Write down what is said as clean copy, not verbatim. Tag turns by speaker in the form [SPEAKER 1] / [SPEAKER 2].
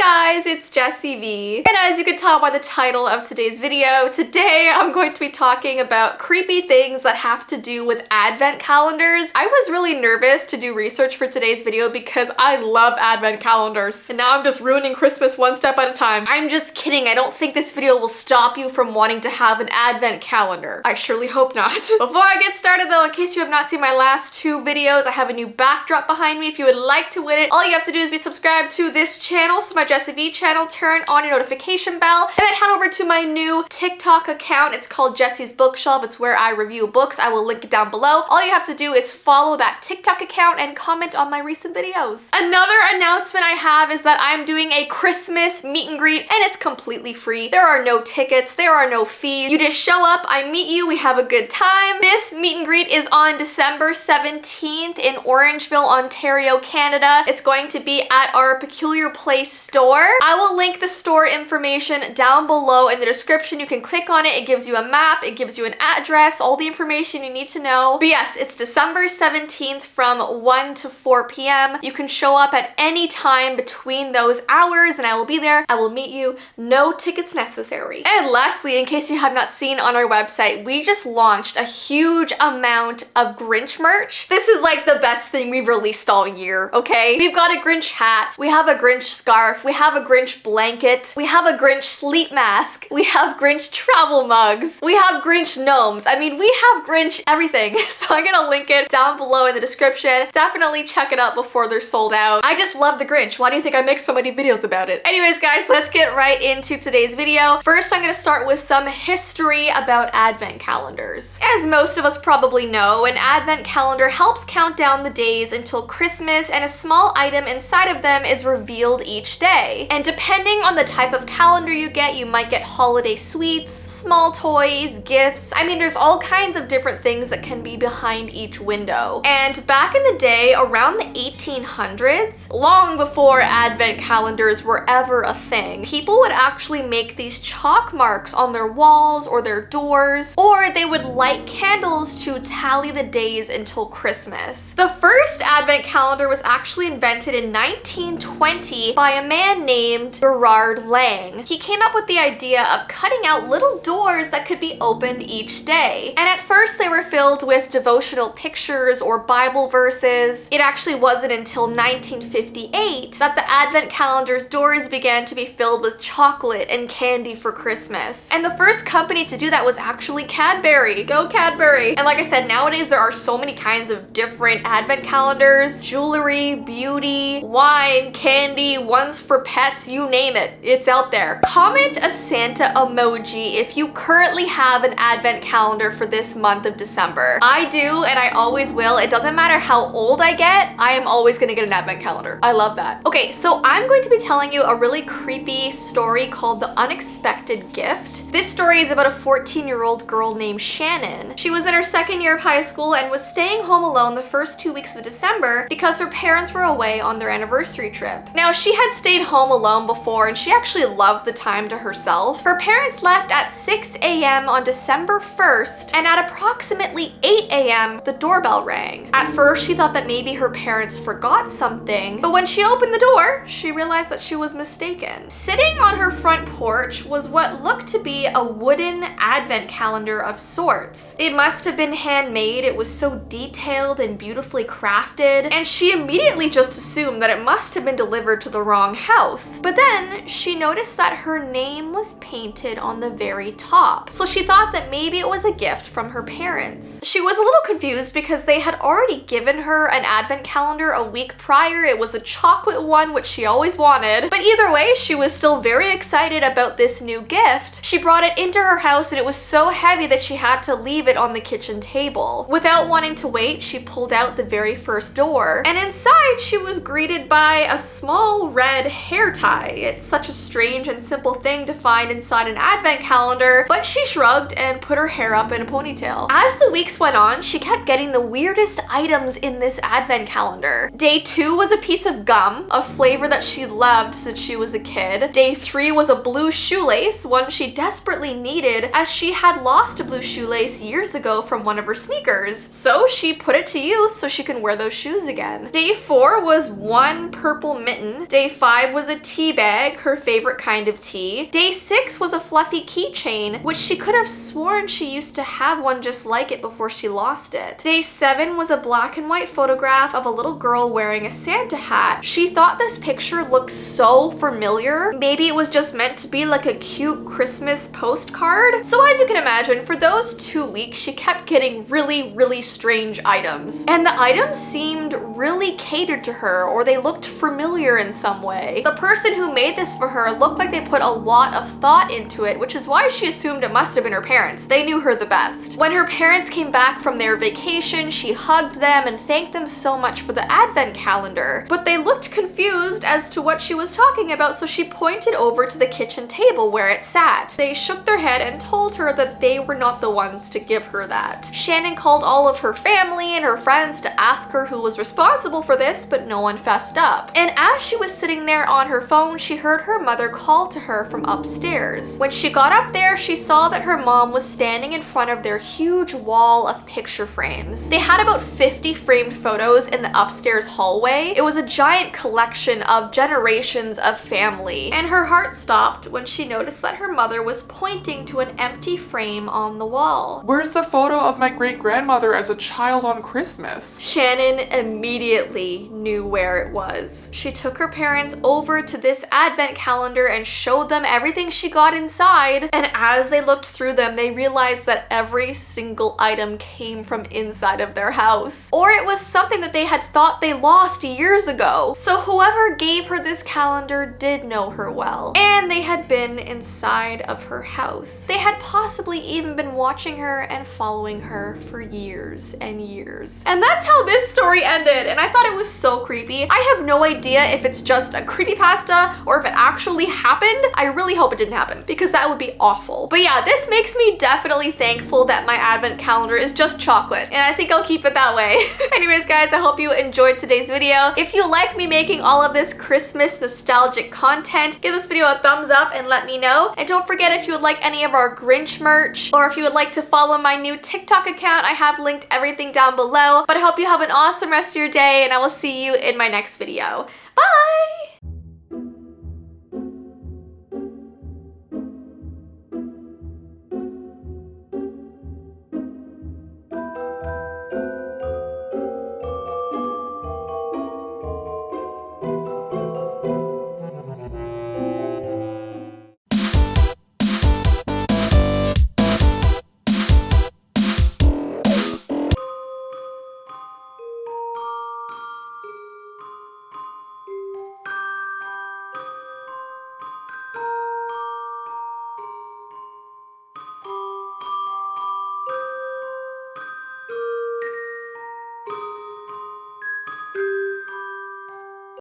[SPEAKER 1] guys, it's Jessii Vee. And as you can tell by the title of today's video, today I'm going to be talking about creepy things that have to do with advent calendars. I was really nervous to do research for today's video because I love advent calendars. And now I'm just ruining Christmas one step at a time. I'm just kidding. I don't think this video will stop you from wanting to have an advent calendar. I surely hope not. Before I get started though, in case you have not seen my last two videos, I have a new backdrop behind me. If you would like to win it, all you have to do is be subscribed to this channel, so my Jessii Vee channel, turn on your notification bell, and then head over to my new TikTok account. It's called Jessie's Bookshelf. It's where I review books. I will link it down below. All you have to do is follow that TikTok account and comment on my recent videos. Another announcement I have is that I'm doing a Christmas meet and greet, and it's completely free. There are no tickets, there are no fees. You just show up, I meet you, we have a good time. This meet and greet is on December 17th in Orangeville, Ontario, Canada. It's going to be at our Peculiar Place store. I will link the store information down below in the description. You can click on it. It gives you a map. It gives you an address, all the information you need to know. But yes, it's December 17th from 1 to 4 p.m. You can show up at any time between those hours and I will be there. I will meet you. No tickets necessary. And lastly, in case you have not seen on our website, we just launched a huge amount of Grinch merch. This is like the best thing we've released all year, okay? We've got a Grinch hat, we have a Grinch scarf, we have a Grinch blanket, we have a Grinch sleep mask, we have Grinch travel mugs, we have Grinch gnomes. I mean, we have Grinch everything. So I'm gonna link it down below in the description. Definitely check it out before they're sold out. I just love the Grinch. Why do you think I make so many videos about it? Anyways, guys, let's get right into today's video. First, I'm gonna start with some history about advent calendars. As most of us probably know, an advent calendar helps count down the days until Christmas, and a small item inside of them is revealed each day. And depending on the type of calendar you get, you might get holiday sweets, small toys, gifts. I mean, there's all kinds of different things that can be behind each window. And back in the day, around the 1800s, long before advent calendars were ever a thing, people would actually make these chalk marks on their walls or their doors, or they would light candles to tally the days until Christmas. The first advent calendar was actually invented in 1920 by a man named Gerard Lang. He came up with the idea of cutting out little doors that could be opened each day. And at first they were filled with devotional pictures or Bible verses. It actually wasn't until 1958 that the advent calendar's doors began to be filled with chocolate and candy for Christmas. And the first company to do that was actually Cadbury. Go Cadbury! And like I said, nowadays there are so many kinds of different advent calendars. Jewelry, beauty, wine, candy, ones for pets, you name it. It's out there. Comment a Santa emoji if you currently have an advent calendar for this month of December. I do, and I always will. It doesn't matter how old I get, I am always gonna get an advent calendar. I love that. Okay, so I'm going to be telling you a really creepy story called The Unexpected Gift. This story is about a 14-year-old girl named Shannon. She was in her second year of high school and was staying home alone the first 2 weeks of December because her parents were away on their anniversary trip. Now, she had stayed home alone before and she actually loved the time to herself. Her parents left at 6 a.m. on December 1st, and at approximately 8 a.m. the doorbell rang. At first, she thought that maybe her parents forgot something, but when she opened the door, she realized that she was mistaken. Sitting on her front porch was what looked to be a wooden advent calendar of sorts. It must have been handmade. It was so detailed and beautifully crafted, and she immediately just assumed that it must have been delivered to the wrong house. But then she noticed that her name was painted on the very top. So she thought that maybe it was a gift from her parents. She was a little confused because they had already given her an advent calendar a week prior. It was a chocolate one, which she always wanted. But either way, she was still very excited about this new gift. She brought it into her house and it was so heavy that she had to leave it on the kitchen table. Without wanting to wait, she pulled out the very first door, and inside she was greeted by a small red hair tie. It's such a strange and simple thing to find inside an advent calendar, but she shrugged and put her hair up in a ponytail. As the weeks went on, she kept getting the weirdest items in this advent calendar. Day 2 was a piece of gum, a flavor that she loved since she was a kid. Day 3 was a blue shoelace, one she desperately needed as she had lost a blue shoelace years ago from one of her sneakers. So she put it to use so she can wear those shoes again. Day 4 was one purple mitten. Day 5 was was a tea bag, her favorite kind of tea. Day 6 was a fluffy keychain, which she could have sworn she used to have one just like it before she lost it. Day 7 was a black and white photograph of a little girl wearing a Santa hat. She thought this picture looked so familiar. Maybe it was just meant to be like a cute Christmas postcard. So as you can imagine, for those 2 weeks, she kept getting really strange items. And the items seemed really catered to her, or they looked familiar in some way. The person who made this for her looked like they put a lot of thought into it, which is why she assumed it must have been her parents. They knew her the best. When her parents came back from their vacation, she hugged them and thanked them so much for the advent calendar. But they looked confused as to what she was talking about, so she pointed over to the kitchen table where it sat. They shook their head and told her that they were not the ones to give her that. Shannon called all of her family and her friends to ask her who was responsible for this, but no one fessed up. And as she was sitting there on her phone, she heard her mother call to her from upstairs. When she got up there, she saw that her mom was standing in front of their huge wall of picture frames. They had about 50 framed photos in the upstairs hallway. It was a giant collection of generations of family, and her heart stopped when she noticed that her mother was pointing to an empty frame on the wall.
[SPEAKER 2] Where's the photo of my great-grandmother as a child on Christmas?
[SPEAKER 1] Shannon immediately knew where it was. She took her parents over to this advent calendar and showed them everything she got inside, and as they looked through them, they realized that every single item came from inside of their house. Or it was something that they had thought they lost years ago. So whoever gave her this calendar did know her well, and they had been inside of her house. They had possibly even been watching her and following her for years and years. And that's how this story ended, and I thought it was so creepy. I have no idea if it's just a creepypasta or if it actually happened. I really hope it didn't happen, because that would be awful. But yeah, this makes me definitely thankful that my advent calendar is just chocolate, and I think I'll keep it that way. Anyways guys, I hope you enjoyed today's video. If you like me making all of this Christmas nostalgic content, give this video a thumbs up and let me know. And don't forget, if you would like any of our Grinch merch, or if you would like to follow my new TikTok account, I have linked everything down below. But I hope you have an awesome rest of your day, and I will see you in my next video. Bye!